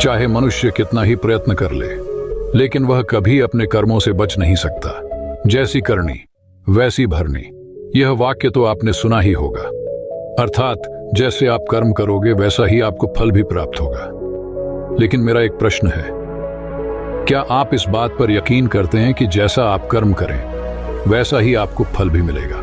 चाहे मनुष्य कितना ही प्रयत्न कर ले, लेकिन वह कभी अपने कर्मों से बच नहीं सकता। जैसी करनी वैसी भरनी, यह वाक्य तो आपने सुना ही होगा। अर्थात जैसे आप कर्म करोगे वैसा ही आपको फल भी प्राप्त होगा। लेकिन मेरा एक प्रश्न है, क्या आप इस बात पर यकीन करते हैं कि जैसा आप कर्म करें वैसा ही आपको फल भी मिलेगा?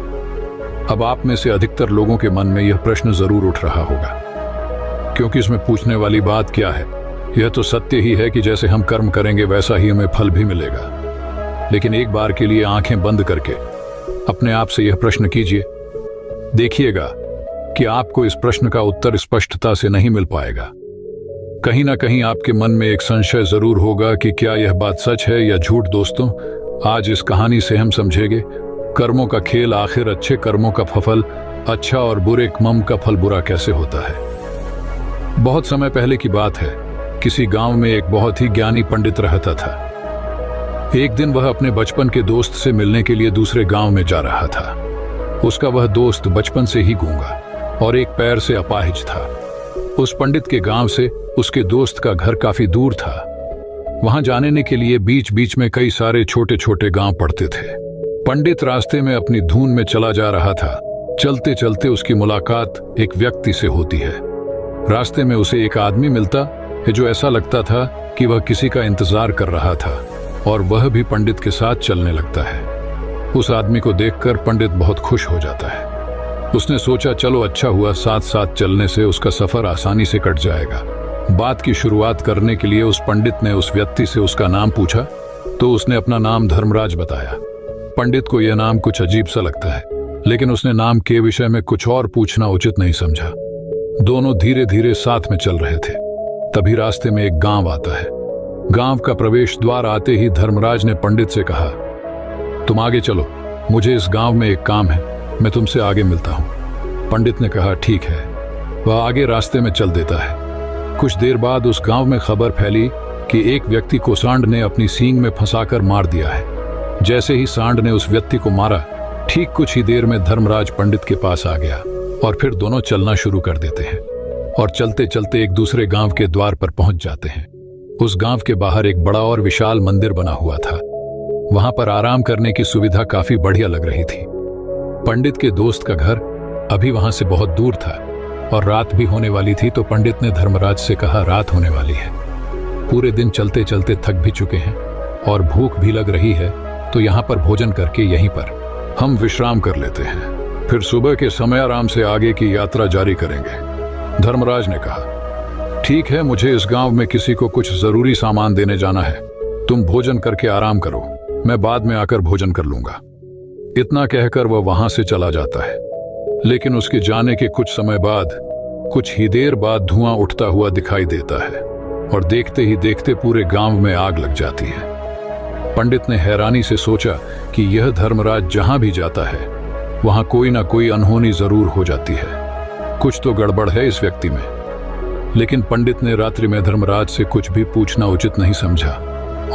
अब आप में से अधिकतर लोगों के मन में यह प्रश्न जरूर उठ रहा होगा, क्योंकि इसमें पूछने वाली बात क्या है? यह तो सत्य ही है कि जैसे हम कर्म करेंगे वैसा ही हमें फल भी मिलेगा। लेकिन एक बार के लिए आंखें बंद करके अपने आप से यह प्रश्न कीजिए, देखिएगा कि आपको इस प्रश्न का उत्तर स्पष्टता से नहीं मिल पाएगा। कहीं ना कहीं आपके मन में एक संशय जरूर होगा कि क्या यह बात सच है या झूठ। दोस्तों, आज इस कहानी से हम समझेंगे कर्मों का खेल, आखिर अच्छे कर्मों का फल अच्छा और बुरे कर्म का फल बुरा कैसे होता है। बहुत समय पहले की बात है, किसी गांव में एक बहुत ही ज्ञानी पंडित रहता था। एक दिन वह अपने बचपन के दोस्त से मिलने के लिए दूसरे गांव में जा रहा था। उसका वह दोस्त बचपन से ही गूंगा और एक पैर से अपाहिज था। उस पंडित के गांव से उसके दोस्त का घर काफी दूर था। वहां जाने के लिए बीच बीच में कई सारे छोटे छोटे गांव पड़ते थे। पंडित रास्ते में अपनी धुन में चला जा रहा था। चलते चलते उसकी मुलाकात एक व्यक्ति से होती है। रास्ते में उसे एक आदमी मिलता है जो ऐसा लगता था कि वह किसी का इंतजार कर रहा था, और वह भी पंडित के साथ चलने लगता है। उस आदमी को देखकर पंडित बहुत खुश हो जाता है। उसने सोचा, चलो अच्छा हुआ, साथ साथ चलने से उसका सफर आसानी से कट जाएगा। बात की शुरुआत करने के लिए उस पंडित ने उस व्यक्ति से उसका नाम पूछा, तो उसने अपना नाम धर्मराज बताया। पंडित को यह नाम कुछ अजीब सा लगता है, लेकिन उसने नाम के विषय में कुछ और पूछना उचित नहीं समझा। दोनों धीरे धीरे साथ में चल रहे थे। तभी रास्ते में एक गांव आता है। गांव का प्रवेश द्वार आते ही धर्मराज ने पंडित से कहा, तुम आगे चलो, मुझे इस गांव में एक काम है, मैं तुमसे आगे मिलता हूं। पंडित ने कहा, ठीक है। वह आगे रास्ते में चल देता है। कुछ देर बाद उस गांव में खबर फैली कि एक व्यक्ति को सांड ने अपनी सींग में फंसाकर मार दिया है। जैसे ही सांड ने उस व्यक्ति को मारा, ठीक कुछ ही देर में धर्मराज पंडित के पास आ गया और फिर दोनों चलना शुरू कर देते हैं और चलते चलते एक दूसरे गांव के द्वार पर पहुंच जाते हैं। उस गांव के बाहर एक बड़ा और विशाल मंदिर बना हुआ था। वहां पर आराम करने की सुविधा काफी बढ़िया लग रही थी। पंडित के दोस्त का घर अभी वहां से बहुत दूर था और रात भी होने वाली थी, तो पंडित ने धर्मराज से कहा, रात होने वाली है, पूरे दिन चलते चलते थक भी चुके हैं और भूख भी लग रही है, तो यहाँ पर भोजन करके यहीं पर हम विश्राम कर लेते हैं, फिर सुबह के समय आराम से आगे की यात्रा जारी करेंगे। धर्मराज ने कहा, ठीक है, मुझे इस गांव में किसी को कुछ जरूरी सामान देने जाना है, तुम भोजन करके आराम करो, मैं बाद में आकर भोजन कर लूंगा। इतना कहकर वह वहां से चला जाता है। लेकिन उसके जाने के कुछ समय बाद, कुछ ही देर बाद धुआं उठता हुआ दिखाई देता है और देखते ही देखते पूरे गांव में आग लग जाती है। पंडित ने हैरानी से सोचा कि यह धर्मराज जहां भी जाता है वहां कोई ना कोई अनहोनी जरूर हो जाती है, कुछ तो गड़बड़ है इस व्यक्ति में। लेकिन पंडित ने रात्रि में धर्मराज से कुछ भी पूछना उचित नहीं समझा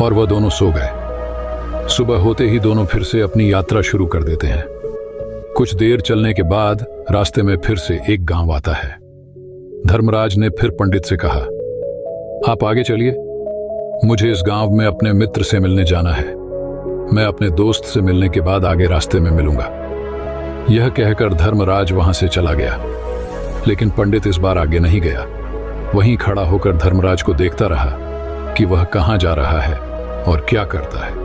और वह दोनों सो गए। सुबह होते ही दोनों फिर से अपनी यात्रा शुरू कर देते हैं। कुछ देर चलने के बाद रास्ते में फिर से एक गांव आता है। धर्मराज ने फिर पंडित से कहा, आप आगे चलिए, मुझे इस गांव में अपने मित्र से मिलने जाना है, मैं अपने दोस्त से मिलने के बाद आगे रास्ते में मिलूंगा। यह कहकर धर्मराज वहां से चला गया। लेकिन पंडित इस बार आगे नहीं गया, वहीं खड़ा होकर धर्मराज को देखता रहा कि वह कहां जा रहा है और क्या करता है।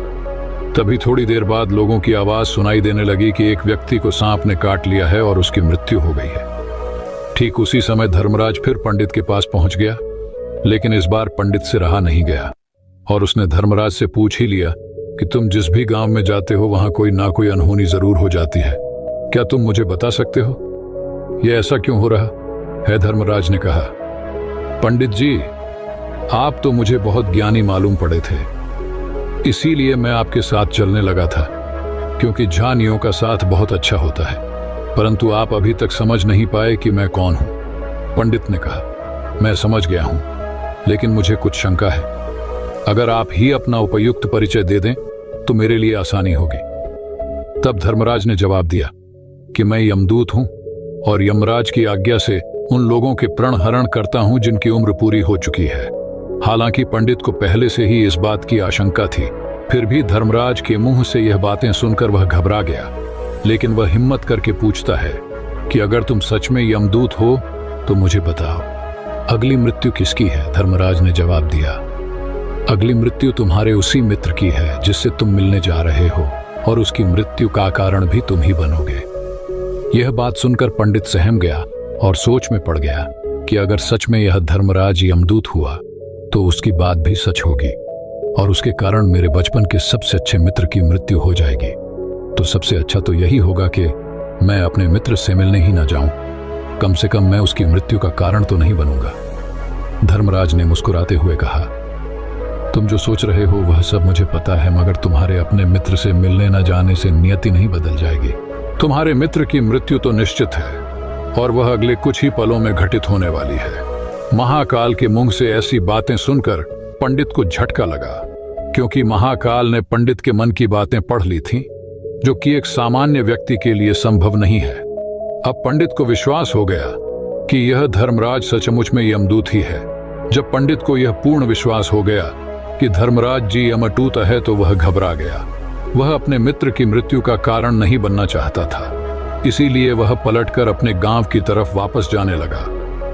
तभी थोड़ी देर बाद लोगों की आवाज सुनाई देने लगी कि एक व्यक्ति को सांप ने काट लिया है और उसकी मृत्यु हो गई है। ठीक उसी समय धर्मराज फिर पंडित के पास पहुंच गया, लेकिन इस बार पंडित से रहा नहीं गया और उसने धर्मराज से पूछ ही लिया कि तुम जिस भी गांव में जाते हो वहां कोई ना कोई अनहोनी जरूर हो जाती है, क्या तुम मुझे बता सकते हो यह ऐसा क्यों हो रहा है? धर्मराज ने कहा, पंडित जी, आप तो मुझे बहुत ज्ञानी मालूम पड़े थे, इसीलिए मैं आपके साथ चलने लगा था, क्योंकि ज्ञानियों का साथ बहुत अच्छा होता है, परंतु आप अभी तक समझ नहीं पाए कि मैं कौन हूं। पंडित ने कहा, मैं समझ गया हूं, लेकिन मुझे कुछ शंका है, अगर आप ही अपना उपयुक्त परिचय दे दें तो मेरे लिए आसानी होगी। तब धर्मराज ने जवाब दिया कि मैं यमदूत हूं और यमराज की आज्ञा से उन लोगों के प्राण हरण करता हूं जिनकी उम्र पूरी हो चुकी है। हालांकि पंडित को पहले से ही इस बात की आशंका थी, फिर भी धर्मराज के मुंह से यह बातें सुनकर वह घबरा गया। लेकिन वह हिम्मत करके पूछता है कि अगर तुम सच में यमदूत हो तो मुझे बताओ, अगली मृत्यु किसकी है? धर्मराज ने जवाब दिया, अगली मृत्यु तुम्हारे उसी मित्र की है जिससे तुम मिलने जा रहे हो, और उसकी मृत्यु का कारण भी तुम ही बनोगे। यह बात सुनकर पंडित सहम गया और सोच में पड़ गया कि अगर सच में यह धर्मराज यमदूत हुआ तो उसकी बात भी सच होगी और उसके कारण मेरे बचपन के सबसे अच्छे मित्र की मृत्यु हो जाएगी। तो सबसे अच्छा तो यही होगा कि मैं अपने मित्र से मिलने ही ना जाऊं, कम से कम मैं उसकी मृत्यु का कारण तो नहीं बनूंगा। धर्मराज ने मुस्कुराते हुए कहा, तुम जो सोच रहे हो वह सब मुझे पता है, मगर तुम्हारे अपने मित्र से मिलने न जाने से नियति नहीं बदल जाएगी। तुम्हारे मित्र की मृत्यु तो निश्चित है और वह अगले कुछ ही पलों में घटित होने वाली है। महाकाल के मुंह से ऐसी बातें सुनकर पंडित को झटका लगा, क्योंकि महाकाल ने पंडित के मन की बातें पढ़ ली थीं, जो कि एक सामान्य व्यक्ति के लिए संभव नहीं है। अब पंडित को विश्वास हो गया कि यह धर्मराज सचमुच में यमदूत ही है। जब पंडित को यह पूर्ण विश्वास हो गया कि धर्मराज जी यमदूत है तो वह घबरा गया। वह अपने मित्र की मृत्यु का कारण नहीं बनना चाहता था, इसीलिए वह पलटकर अपने गांव की तरफ वापस जाने लगा।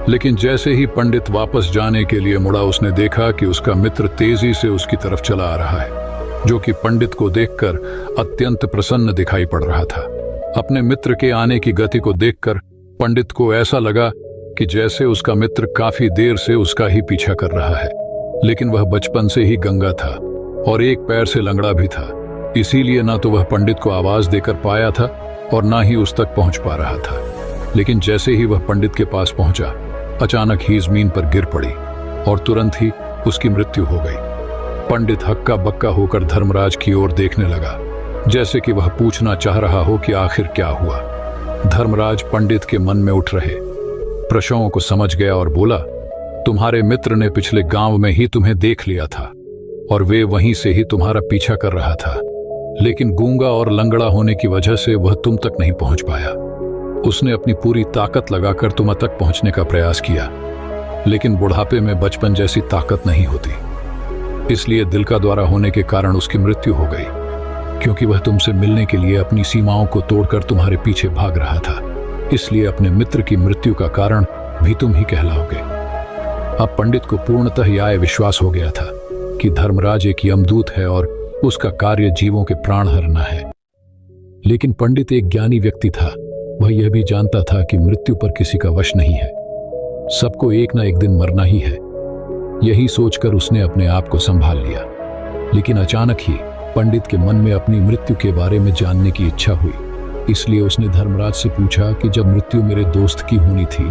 लेकिन जैसे ही पंडित वापस जाने के लिए मुड़ा, उसने देखा कि उसका मित्र तेजी से उसकी तरफ चला आ रहा है, जो कि पंडित को देखकर अत्यंत प्रसन्न दिखाई पड़ रहा था। अपने मित्र के आने की गति को देखकर पंडित को ऐसा लगा कि जैसे उसका मित्र काफी देर से उसका ही पीछा कर रहा है। लेकिन वह बचपन से ही गंगा था और एक पैर से लंगड़ा भी था, इसीलिए ना तो वह पंडित को आवाज देकर पाया था और ना ही उस तक पहुंच पा रहा था। लेकिन जैसे ही वह पंडित के पास पहुंचा, अचानक ही जमीन पर गिर पड़ी और तुरंत ही उसकी मृत्यु हो गई। पंडित हक्का बक्का होकर धर्मराज की ओर देखने लगा, जैसे कि वह पूछना चाह रहा हो कि आखिर क्या हुआ। धर्मराज पंडित के मन में उठ रहे प्रश्नों को समझ गया और बोला, तुम्हारे मित्र ने पिछले गांव में ही तुम्हें देख लिया था और वे वहीं से ही तुम्हारा पीछा कर रहा था, लेकिन गूंगा और लंगड़ा होने की वजह से वह तुम तक नहीं पहुंच पाया। उसने अपनी पूरी ताकत लगाकर तुम तक पहुंचने का प्रयास किया, लेकिन बुढ़ापे में बचपन जैसी ताकत नहीं होती, इसलिए दिल का दौरा होने के कारण उसकी मृत्यु हो गई, क्योंकि वह तुमसे मिलने के लिए अपनी सीमाओं को तोड़कर तुम्हारे पीछे भाग रहा था। इसलिए अपने मित्र की मृत्यु का कारण भी तुम ही कहलाओगे। अब पंडित को पूर्णतः यह विश्वास हो गया था कि धर्मराज एक यमदूत है और उसका कार्य जीवों के प्राण हरना है। लेकिन पंडित एक ज्ञानी व्यक्ति था, वह यह भी जानता था कि मृत्यु पर किसी का वश नहीं है, सबको एक ना एक दिन मरना ही है। यही सोचकर उसने अपने आप को संभाल लिया। लेकिन अचानक ही पंडित के मन में अपनी मृत्यु के बारे में जानने की इच्छा हुई, इसलिए उसने धर्मराज से पूछा कि जब मृत्यु मेरे दोस्त की होनी थी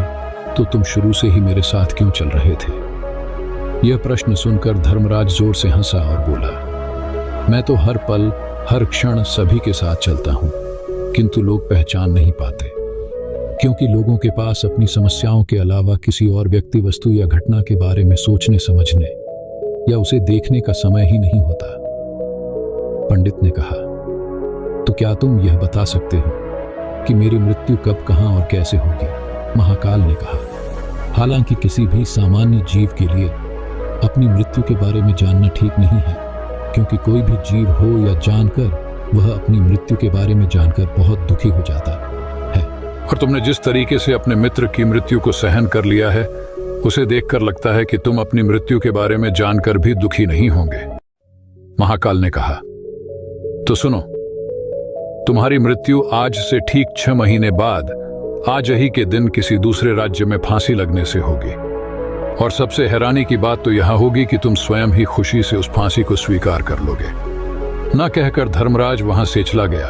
तो तुम शुरू से ही मेरे साथ क्यों चल रहे थे? यह प्रश्न सुनकर धर्मराज जोर से हंसा और बोला, मैं तो हर पल हर क्षण सभी के साथ चलता हूं, किंतु लोग पहचान नहीं पाते, क्योंकि लोगों के पास अपनी समस्याओं के अलावा किसी और व्यक्ति, वस्तु या घटना के बारे में सोचने समझने या उसे देखने का समय ही नहीं होता। पंडित ने कहा, तो क्या तुम यह बता सकते हो कि मेरी मृत्यु कब, कहां और कैसे होगी? महाकाल ने कहा, हालांकि किसी भी सामान्य जीव के लिए अपनी मृत्यु के बारे में जानना ठीक नहीं है, क्योंकि कोई भी जीव हो या जानकर वह अपनी मृत्यु के बारे में जानकर बहुत दुखी हो जाता है। और तुमने जिस तरीके से अपने मित्र की मृत्यु को सहन कर लिया है, उसे देखकर लगता है कि तुम अपनी मृत्यु के बारे में जानकर भी दुखी नहीं होंगे। महाकाल ने कहा, तो सुनो, तुम्हारी मृत्यु आज से ठीक 6 महीने बाद आज ही के दिन किसी दूसरे राज्य में फांसी लगने से होगी। और सबसे हैरानी की बात तो यह होगी कि तुम स्वयं ही खुशी से उस फांसी को स्वीकार कर लोगे। न कहकर धर्मराज वहां से चला गया।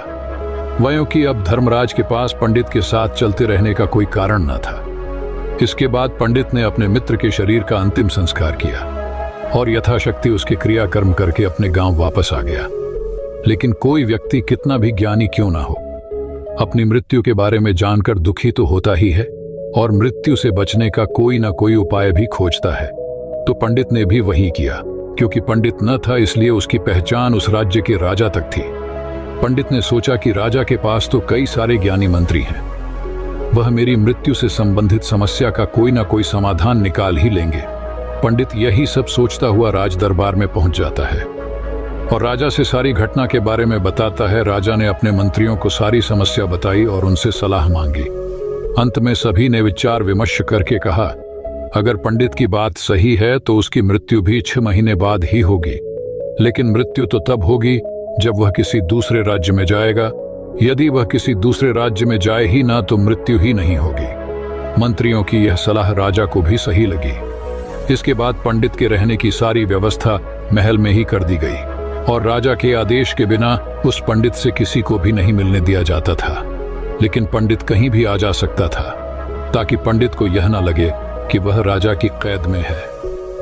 वयों की अब धर्मराज के पास पंडित के साथ चलते रहने का कोई कारण न था। इसके बाद पंडित ने अपने मित्र के शरीर का अंतिम संस्कार किया और यथाशक्ति उसके क्रियाकर्म करके अपने गांव वापस आ गया। लेकिन कोई व्यक्ति कितना भी ज्ञानी क्यों ना हो, अपनी मृत्यु के बारे में जानकर दुखी तो होता ही है और मृत्यु से बचने का कोई ना कोई उपाय भी खोजता है। तो पंडित ने भी वही किया। क्योंकि पंडित न था, इसलिए उसकी पहचान उस राज्य के राजा तक थी। पंडित ने सोचा कि राजा के पास तो कई सारे ज्ञानी मंत्री हैं, वह मेरी मृत्यु से संबंधित समस्या का कोई ना कोई समाधान निकाल ही लेंगे। पंडित यही सब सोचता हुआ राज दरबार में पहुंच जाता है और राजा से सारी घटना के बारे में बताता है। राजा ने अपने मंत्रियों को सारी समस्या बताई और उनसे सलाह मांगी। अंत में सभी ने विचार विमर्श करके कहा, अगर पंडित की बात सही है तो उसकी मृत्यु भी 6 महीने बाद ही होगी, लेकिन मृत्यु तो तब होगी जब वह किसी दूसरे राज्य में जाएगा। यदि वह किसी दूसरे राज्य में जाए ही ना तो मृत्यु ही नहीं होगी। मंत्रियों की यह सलाह राजा को भी सही लगी। इसके बाद पंडित के रहने की सारी व्यवस्था महल में ही कर दी गई और राजा के आदेश के बिना उस पंडित से किसी को भी नहीं मिलने दिया जाता था। लेकिन पंडित कहीं भी आ जा सकता था ताकि पंडित को यह ना लगे कि वह राजा की कैद में है।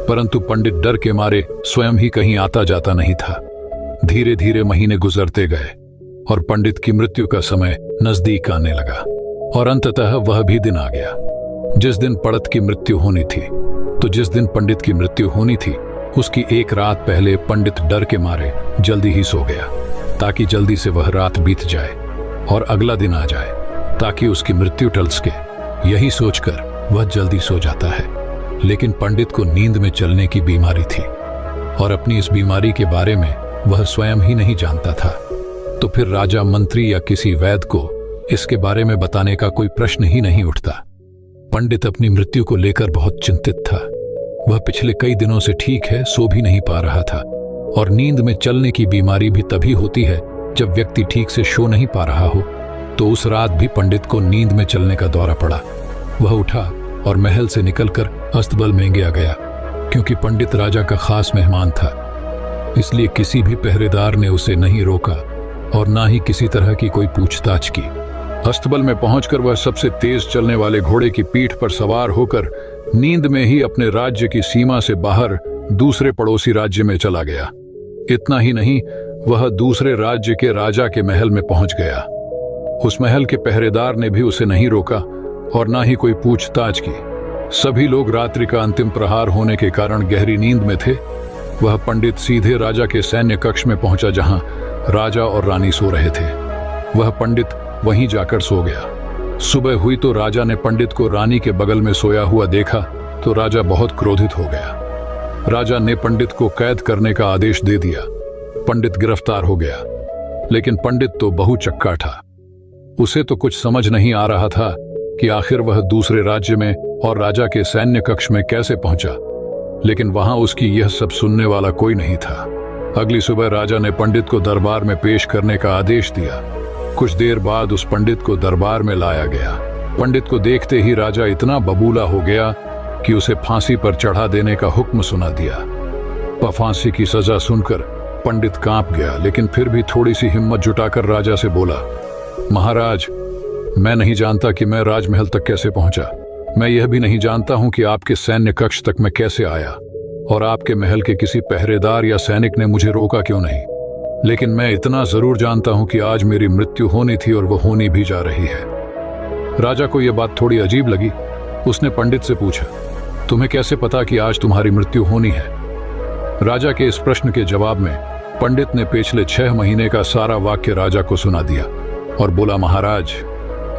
परंतु पंडित डर के मारे स्वयं ही कहीं आता जाता नहीं था। धीरे धीरे महीने गुजरते गए और पंडित की मृत्यु का समय नजदीक आने लगा और अंततः वह भी दिन आ गया जिस दिन पंडित की मृत्यु होनी थी। तो जिस दिन पंडित की मृत्यु होनी थी उसकी एक रात पहले पंडित डर के मारे जल्दी ही सो गया ताकि जल्दी से वह रात बीत जाए और अगला दिन आ जाए ताकि उसकी मृत्यु टल सके। यही सोचकर वह जल्दी सो जाता है। लेकिन पंडित को नींद में चलने की बीमारी थी और अपनी इस बीमारी के बारे में वह स्वयं ही नहीं जानता था। तो फिर राजा, मंत्री या किसी वैद्य को इसके बारे में बताने का कोई प्रश्न ही नहीं उठता। पंडित अपनी मृत्यु को लेकर बहुत चिंतित था। वह पिछले कई दिनों से ठीक है, सो भी नहीं पा रहा था और नींद में चलने की बीमारी भी तभी होती है जब व्यक्ति ठीक से सो नहीं पा रहा हो। तो उस रात भी पंडित को नींद में चलने का दौरा पड़ा। वह उठा और महल से निकलकर अस्तबल में गया क्योंकि पंडित राजा का खास मेहमान था। इसलिए किसी भी पहरेदार ने उसे नहीं रोका और ना ही किसी तरह की कोई पूछताछ की। अस्तबल में पहुंचकर वह सबसे तेज चलने वाले घोड़े की पीठ पर सवार होकर नींद में ही अपने राज्य की सीमा से बाहर दूसरे पड़ोसी राज्य में चला गया। इतना ही नहीं, वह दूसरे राज्य के राजा के महल में पहुंच गया। उस महल के पहरेदार ने भी उसे नहीं रोका और ना ही कोई पूछताछ की। सभी लोग रात्रि का अंतिम प्रहार होने के कारण गहरी नींद में थे। वह पंडित सीधे राजा के सैन्य कक्ष में पहुंचा जहां राजा और रानी सो रहे थे। वह पंडित वहीं जाकर सो गया। सुबह हुई तो राजा ने पंडित को रानी के बगल में सोया हुआ देखा तो राजा बहुत क्रोधित हो गया। राजा ने पंडित को कैद करने का आदेश दे दिया। पंडित गिरफ्तार हो गया, लेकिन पंडित तो बहुचक्का था। उसे तो कुछ समझ नहीं आ रहा था कि आखिर वह दूसरे राज्य में और राजा के सैन्य कक्ष में कैसे पहुंचा। लेकिन वहां उसकी यह सब सुनने वाला कोई नहीं था। अगली सुबह राजा ने पंडित को दरबार में पेश करने का आदेश दिया। कुछ देर बाद उस पंडित को दरबार में लाया गया। पंडित को देखते ही राजा इतना बबूला हो गया कि उसे फांसी पर चढ़ा देने का हुक्म सुना दिया। फांसी की सजा सुनकर पंडित कांप गया, लेकिन फिर भी थोड़ी सी हिम्मत जुटाकर राजा से बोला, महाराज, मैं नहीं जानता कि मैं राजमहल तक कैसे पहुंचा। मैं यह भी नहीं जानता हूं कि आपके सैन्य कक्ष तक मैं कैसे आया और आपके महल के किसी पहरेदार या सैनिक ने मुझे रोका क्यों नहीं। लेकिन मैं इतना जरूर जानता हूं कि आज मेरी मृत्यु होनी थी और वो होनी भी जा रही है। राजा को यह बात थोड़ी अजीब लगी। उसने पंडित से पूछा, तुम्हें कैसे पता कि आज तुम्हारी मृत्यु होनी है? राजा के इस प्रश्न के जवाब में पंडित ने पिछले 6 महीने का सारा वाक्य राजा को सुना दिया और बोला, महाराज,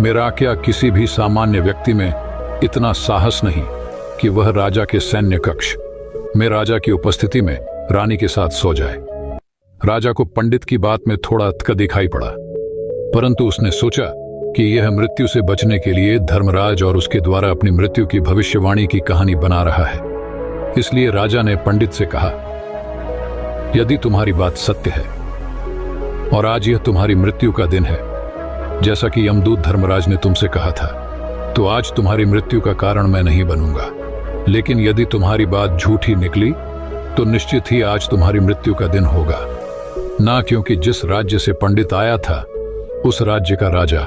मेरा क्या किसी भी सामान्य व्यक्ति में इतना साहस नहीं कि वह राजा के सैन्य कक्ष में राजा की उपस्थिति में रानी के साथ सो जाए। राजा को पंडित की बात में थोड़ा अटका दिखाई पड़ा, परंतु उसने सोचा कि यह मृत्यु से बचने के लिए धर्मराज और उसके द्वारा अपनी मृत्यु की भविष्यवाणी की कहानी बना रहा है। इसलिए राजा ने पंडित से कहा, यदि तुम्हारी बात सत्य है और आज यह तुम्हारी मृत्यु का दिन है, जैसा कि यमदूत धर्मराज ने तुमसे कहा था, तो आज तुम्हारी मृत्यु का कारण मैं नहीं बनूंगा। लेकिन यदि तुम्हारी बात झूठी निकली तो निश्चित ही आज तुम्हारी मृत्यु का दिन होगा। ना क्योंकि जिस राज्य से पंडित आया था उस राज्य का राजा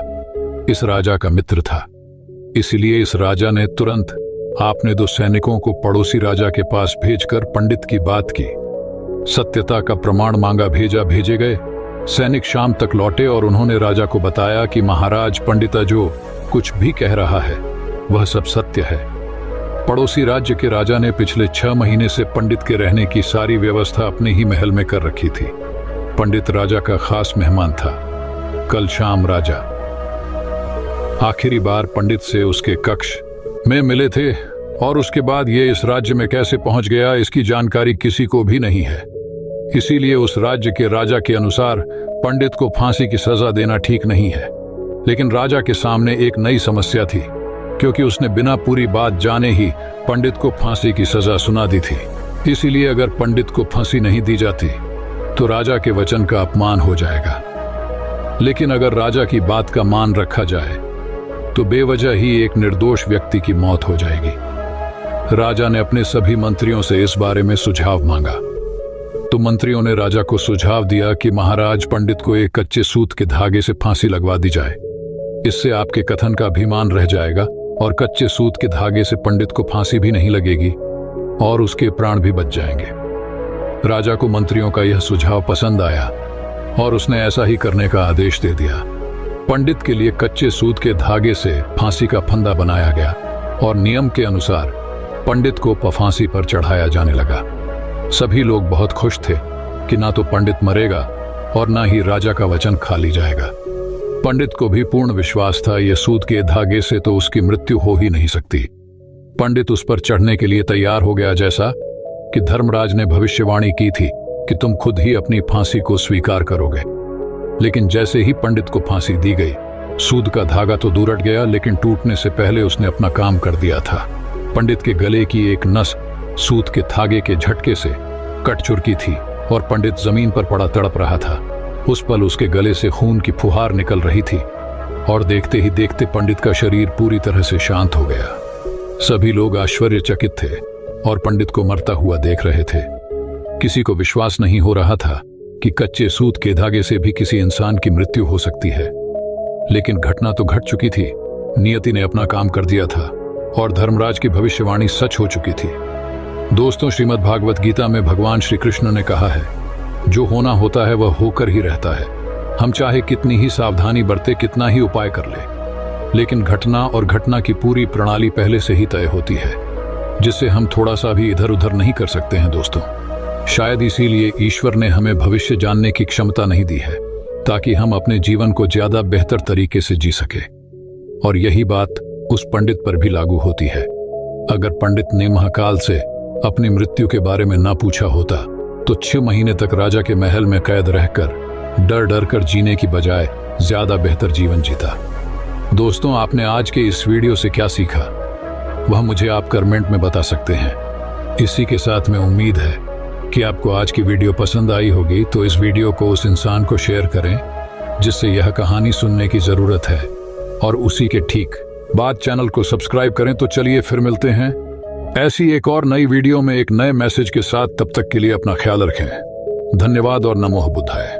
इस राजा का मित्र था, इसलिए इस राजा ने तुरंत आपने 2 सैनिकों को पड़ोसी राजा के पास भेजकर पंडित की बात की सत्यता का प्रमाण मांगा। भेजे गए सैनिक शाम तक लौटे और उन्होंने राजा को बताया कि महाराज, पंडिता जो कुछ भी कह रहा है वह सब सत्य है। पड़ोसी राज्य के राजा ने पिछले 6 महीने से पंडित के रहने की सारी व्यवस्था अपने ही महल में कर रखी थी। पंडित राजा का खास मेहमान था। कल शाम राजा आखिरी बार पंडित से उसके कक्ष में मिले थे, और उसके बाद ये इस राज्य में कैसे पहुंच गया इसकी जानकारी किसी को भी नहीं है। इसीलिए उस राज्य के राजा के अनुसार पंडित को फांसी की सजा देना ठीक नहीं है। लेकिन राजा के सामने एक नई समस्या थी, क्योंकि उसने बिना पूरी बात जाने ही पंडित को फांसी की सजा सुना दी थी। इसीलिए अगर पंडित को फांसी नहीं दी जाती तो राजा के वचन का अपमान हो जाएगा। लेकिन अगर राजा की बात का मान रखा जाए तो बेवजह ही एक निर्दोष व्यक्ति की मौत हो जाएगी। राजा ने अपने सभी मंत्रियों से इस बारे में सुझाव मांगा। तो मंत्रियों ने राजा को सुझाव दिया कि महाराज, पंडित को एक कच्चे सूत के धागे से फांसी लगवा दी जाए। इससे आपके कथन का अभिमान रह जाएगा और कच्चे सूत के धागे से पंडित को फांसी भी नहीं लगेगी और उसके प्राण भी बच जाएंगे। राजा को मंत्रियों का यह सुझाव पसंद आया और उसने ऐसा ही करने का आदेश दे दिया। पंडित के लिए कच्चे सूत के धागे से फांसी का फंदा बनाया गया और नियम के अनुसार पंडित को फांसी पर चढ़ाया जाने लगा। सभी लोग बहुत खुश थे कि ना तो पंडित मरेगा और ना ही राजा का वचन खाली जाएगा। पंडित को भी पूर्ण विश्वास था ये सूत के धागे से तो उसकी मृत्यु हो ही नहीं सकती। पंडित उस पर चढ़ने के लिए तैयार हो गया, जैसा कि धर्मराज ने भविष्यवाणी की थी कि तुम खुद ही अपनी फांसी को स्वीकार करोगे। लेकिन जैसे ही पंडित को फांसी दी गई, सूत का धागा तो दूर हट गया, लेकिन टूटने से पहले उसने अपना काम कर दिया था। पंडित के गले की एक नस सूत के धागे के झटके से कट चुकी थी और पंडित जमीन पर पड़ा तड़प रहा था। उस पल उसके गले से खून की फुहार निकल रही थी और देखते ही देखते पंडित का शरीर पूरी तरह से शांत हो गया। सभी लोग आश्चर्यचकित थे और पंडित को मरता हुआ देख रहे थे। किसी को विश्वास नहीं हो रहा था कि कच्चे सूत के धागे से भी किसी इंसान की मृत्यु हो सकती है। लेकिन घटना तो घट चुकी थी। नियति ने अपना काम कर दिया था और धर्मराज की भविष्यवाणी सच हो चुकी थी। दोस्तों, श्रीमद् भागवत गीता में भगवान श्री कृष्ण ने कहा है, जो होना होता है वह होकर ही रहता है। हम चाहे कितनी ही सावधानी बरते, कितना ही उपाय कर ले, लेकिन घटना और घटना की पूरी प्रणाली पहले से ही तय होती है, जिससे हम थोड़ा सा भी इधर उधर नहीं कर सकते हैं। दोस्तों, शायद इसीलिए ईश्वर ने हमें भविष्य जानने की क्षमता नहीं दी है, ताकि हम अपने जीवन को ज्यादा बेहतर तरीके से जी सके। और यही बात उस पंडित पर भी लागू होती है। अगर पंडित ने महाकाल से अपनी मृत्यु के बारे में ना पूछा होता तो 6 महीने तक राजा के महल में कैद रहकर डर डर कर जीने की बजाय ज्यादा बेहतर जीवन जीता। दोस्तों, आपने आज के इस वीडियो से क्या सीखा वह मुझे आप कमेंट में बता सकते हैं। इसी के साथ में उम्मीद है कि आपको आज की वीडियो पसंद आई होगी, तो इस वीडियो को उस इंसान को शेयर करें जिससे यह कहानी सुनने की जरूरत है, और उसी के ठीक बाद चैनल को सब्सक्राइब करें। तो चलिए फिर मिलते हैं ऐसी एक और नई वीडियो में एक नए मैसेज के साथ। तब तक के लिए अपना ख्याल रखें। धन्यवाद और नमो बुद्धाय।